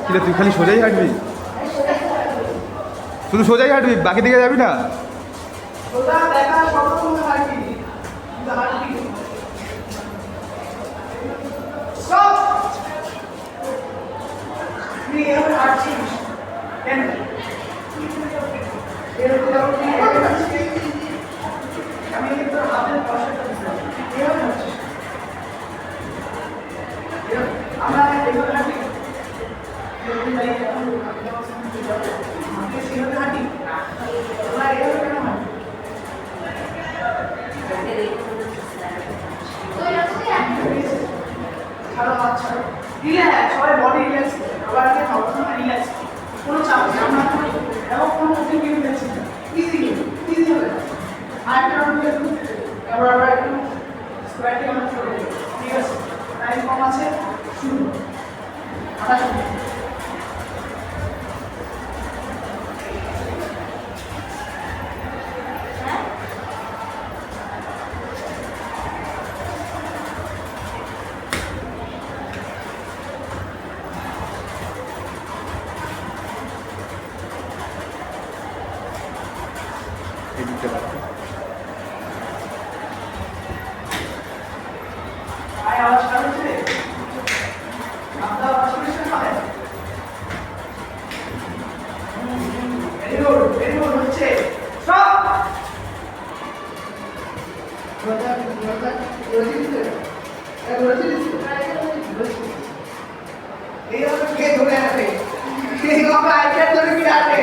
কিরে তুই খালি সোজাই হাঁটবি? শুধু সোজাই হাঁটবি, বাকি দিকে যাবি না? সবাই বডি রিল্যাক্স আবার আগে রিল্যাক্স কোনো চাপ নেই আমরা এবং কোনো মুভমেন্ট নিয়ে ফেলছি না ইজি ইজি হবে আর একটা রাউন্ড এবার আবার একটু স্কোয়ারটি আমরা করে দেব ঠিক আছে টাইম কম আছে শুরু আটা শুরু এদিকটা রাখো। আয় আওয়াজ আসছে আপনার আওয়াজ শুনছেন পারে ভেরি গুড হচ্ছে স্টপ এই হলো কে ধরে আছে এই বাবা আইটা ধরে কি আছে